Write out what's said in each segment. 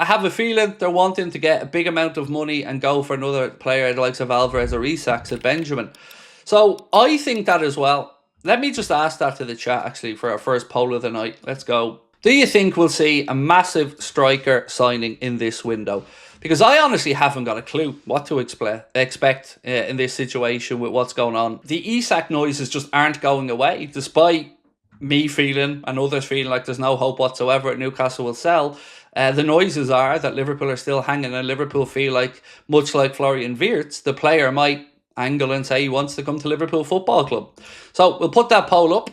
have a feeling they're wanting to get a big amount of money and go for another player the likes of Alvarez or Isak, said Benjamin. So I think that as well. Let me just ask that to the chat, actually, for our first poll of the night. Let's go. Do you think we'll see a massive striker signing in this window? Because I honestly haven't got a clue what to expect in this situation with what's going on. The Isak noises just aren't going away, despite me feeling and others feeling like there's no hope whatsoever at Newcastle will sell. The noises are that Liverpool are still hanging, and Liverpool feel like, much like Florian Wirtz, the player might angle and say he wants to come to Liverpool Football Club. So we'll put that poll up.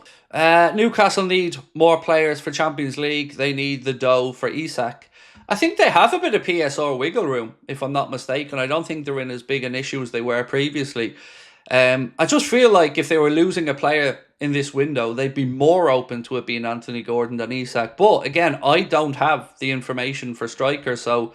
Newcastle need more players for Champions League. They need the dough for Isak. I think they have a bit of PSR wiggle room, if I'm not mistaken. I don't think they're in as big an issue as they were previously. I just feel like if they were losing a player in this window, they'd be more open to it being Anthony Gordon than Isak. But again, I don't have the information for strikers, so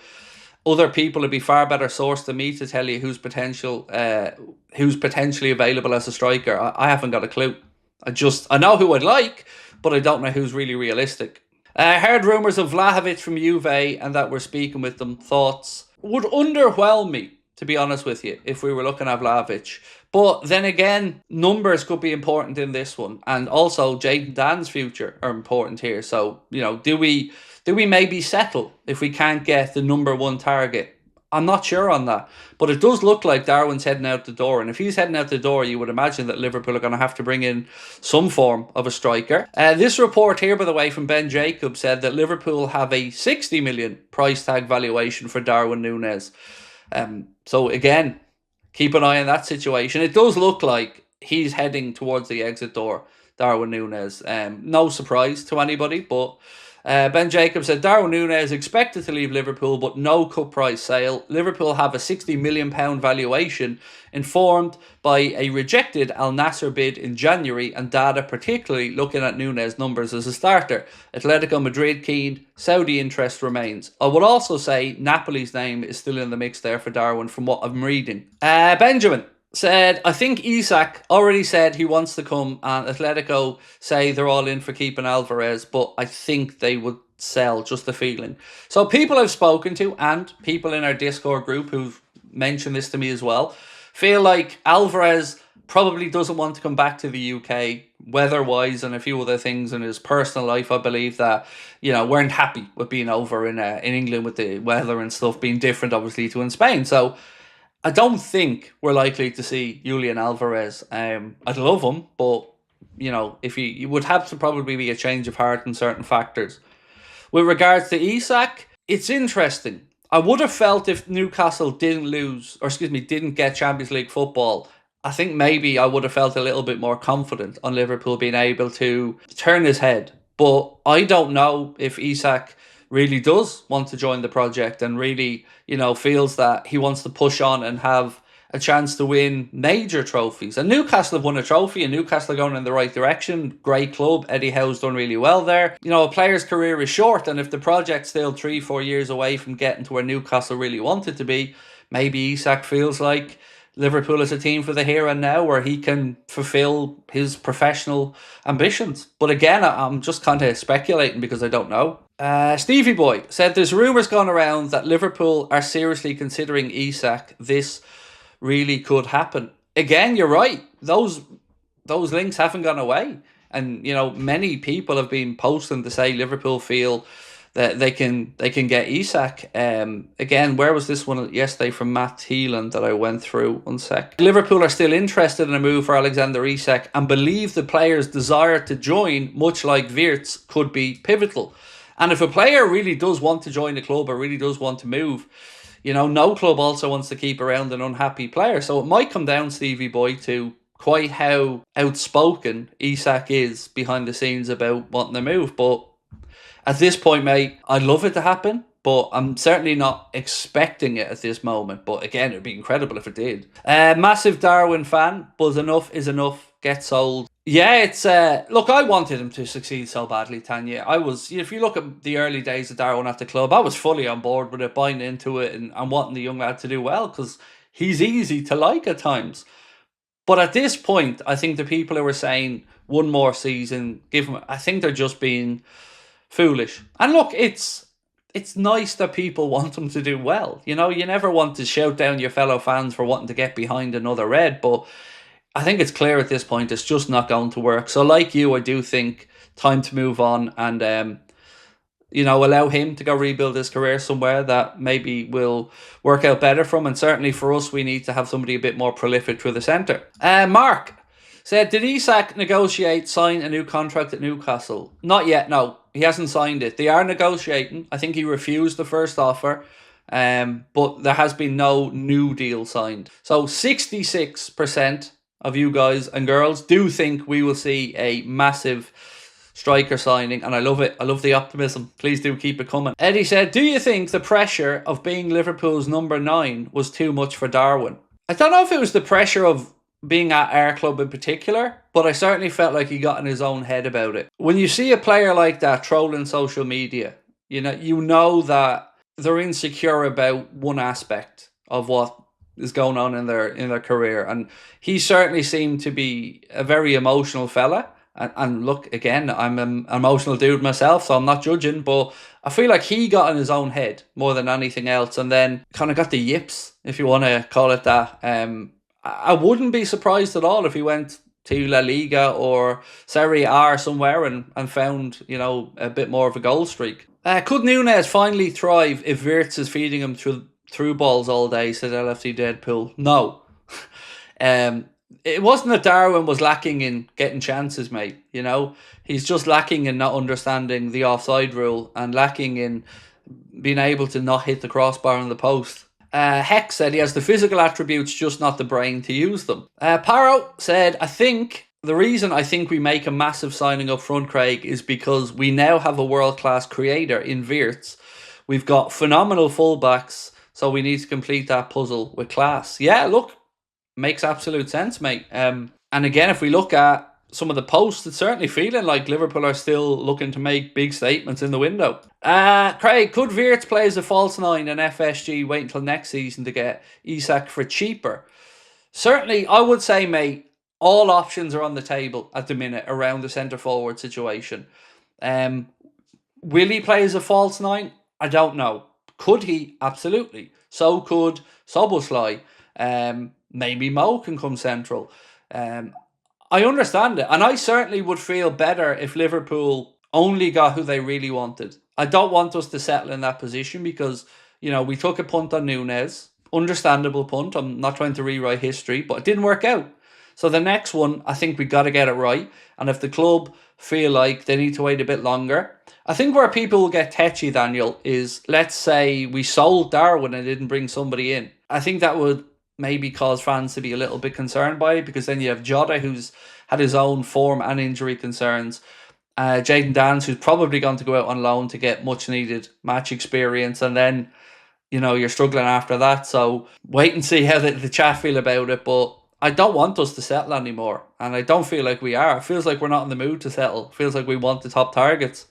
other people would be far better sourced than me to tell you who's potentially available as a striker. I haven't got a clue. I know who I'd like, but I don't know who's really realistic. I heard rumours of Vlahovic from Juve and that we're speaking with them. Thoughts? Would underwhelm me, to be honest with you, if we were looking at Vlahovic. But then again, numbers could be important in this one. And also, Jayden Dan's future are important here. So, do we maybe settle if we can't get the number one target? I'm not sure on that. But it does look like Darwin's heading out the door. And if he's heading out the door, you would imagine that Liverpool are going to have to bring in some form of a striker. This report here, by the way, from Ben Jacobs said that Liverpool have a 60 million price tag valuation for Darwin Núñez. So again, keep an eye on that situation. It does look like he's heading towards the exit door, Darwin Núñez. No surprise to anybody, but Ben Jacobs said Darwin Núñez expected to leave Liverpool, but no cut price sale. Liverpool have a £60 million valuation, informed by a rejected Al Nassr bid in January and data particularly looking at Núñez numbers as a starter. Atletico Madrid keen, Saudi interest remains. I would also say Napoli's name is still in the mix there for Darwin from what I'm reading. Benjamin said, I think Isak already said he wants to come, and Atletico say they're all in for keeping Alvarez, but I think they would sell, just the feeling. So people I've spoken to and people in our Discord group who've mentioned this to me as well, feel like Alvarez probably doesn't want to come back to the UK, weather-wise and a few other things in his personal life. I believe that, weren't happy with being over in England with the weather and stuff being different, obviously, to in Spain. So I don't think we're likely to see Julian Alvarez. I'd love him, but, if he would have to probably be a change of heart in certain factors. With regards to Isak, it's interesting. I would have felt if Newcastle didn't get Champions League football, I think maybe I would have felt a little bit more confident on Liverpool being able to turn his head. But I don't know if Isak really does want to join the project and really, feels that he wants to push on and have a chance to win major trophies. And Newcastle have won a trophy, and Newcastle are going in the right direction. Great club. Eddie Howe's done really well there. A player's career is short, and if the project's still 3-4 years away from getting to where Newcastle really wanted to be, maybe Isak feels like Liverpool is a team for the here and now where he can fulfill his professional ambitions. But again, I'm just kind of speculating because I don't know. Stevie Boy said there's rumours going around that Liverpool are seriously considering Isak. This really could happen. Again, you're right. Those links haven't gone away. And, many people have been posting to say Liverpool feel that they can get Isak. Again, where was this one yesterday from Matt Thielen that I went through? 1 sec. Liverpool are still interested in a move for Alexander Isak and believe the player's desire to join, much like Wirtz, could be pivotal. And if a player really does want to join the club or really does want to move, no club also wants to keep around an unhappy player. So it might come down, Stevie Boy, to quite how outspoken Isak is behind the scenes about wanting to move. But at this point, mate, I'd love it to happen, but I'm certainly not expecting it at this moment. But again, it'd be incredible if it did. Massive Darwin fan, but enough is enough. Get sold. Yeah, it's look, I wanted him to succeed so badly, Tanya. I was, if you look at the early days of Darwin at the club, I was fully on board with it, buying into it and wanting the young lad to do well because he's easy to like at times. But at this point, I think the people who were saying one more season, give him, I think they're just being foolish. And look, it's nice that people want him to do well. You know, you never want to shout down your fellow fans for wanting to get behind another red, but I think it's clear at this point it's just not going to work. So like you, I do think time to move on and allow him to go rebuild his career somewhere that maybe will work out better for him. And certainly for us, we need to have somebody a bit more prolific through the centre. Mark said, did Isak sign a new contract at Newcastle? Not yet, no. He hasn't signed it. They are negotiating. I think he refused the first offer, but there has been no new deal signed. So 66% of you guys and girls do think we will see a massive striker signing, and I love it. I love the optimism. Please do keep it coming. Eddie said, do you think the pressure of being Liverpool's number 9 was too much for Darwin? I don't know if it was the pressure of being at our club in particular, but I certainly felt like he got in his own head about it. When you see a player like that trolling social media, you know that they're insecure about one aspect of what is going on in their career, and he certainly seemed to be a very emotional fella. And look, again, I'm an emotional dude myself, so I'm not judging, but I feel like he got in his own head more than anything else, and then kind of got the yips, if you want to call it that. I wouldn't be surprised at all if he went to La Liga or Serie A somewhere and found, a bit more of a goal streak. Could Núñez finally thrive if Wirtz is feeding him through balls all day, said LFC Deadpool? No. It wasn't that Darwin was lacking in getting chances, mate. He's just lacking in not understanding the offside rule and lacking in being able to not hit the crossbar on the post. Heck said he has the physical attributes, just not the brain to use them. Paro said, the reason I think we make a massive signing up front, Craig, is because we now have a world-class creator in Wirtz. We've got phenomenal fullbacks, so we need to complete that puzzle with class. Yeah, look, makes absolute sense, mate. And again, if we look at some of the posts, it's certainly feeling like Liverpool are still looking to make big statements in the window. Craig, could Wirtz play as a false 9 and FSG wait until next season to get Isak for cheaper? Certainly, I would say, mate, all options are on the table at the minute around the centre-forward situation. Will he play as a false 9? I don't know. Could he? Absolutely. So could Szoboszlai. Maybe Mo can come central. I understand it. And I certainly would feel better if Liverpool only got who they really wanted. I don't want us to settle in that position because, we took a punt on Núñez. Understandable punt. I'm not trying to rewrite history, but it didn't work out. So the next one, I think we got to get it right. And if the club feel like they need to wait a bit longer, I think where people will get tetchy, Daniel, is let's say we sold Darwin and didn't bring somebody in. I think that would maybe cause fans to be a little bit concerned by it, because then you have Jota, who's had his own form and injury concerns. Jayden Dance, who's probably going to go out on loan to get much needed match experience, and then you're struggling after that. So wait and see how the chat feel about it, but I don't want us to settle anymore, and I don't feel like we are. It feels like we're not in the mood to settle. It feels like we want the top targets.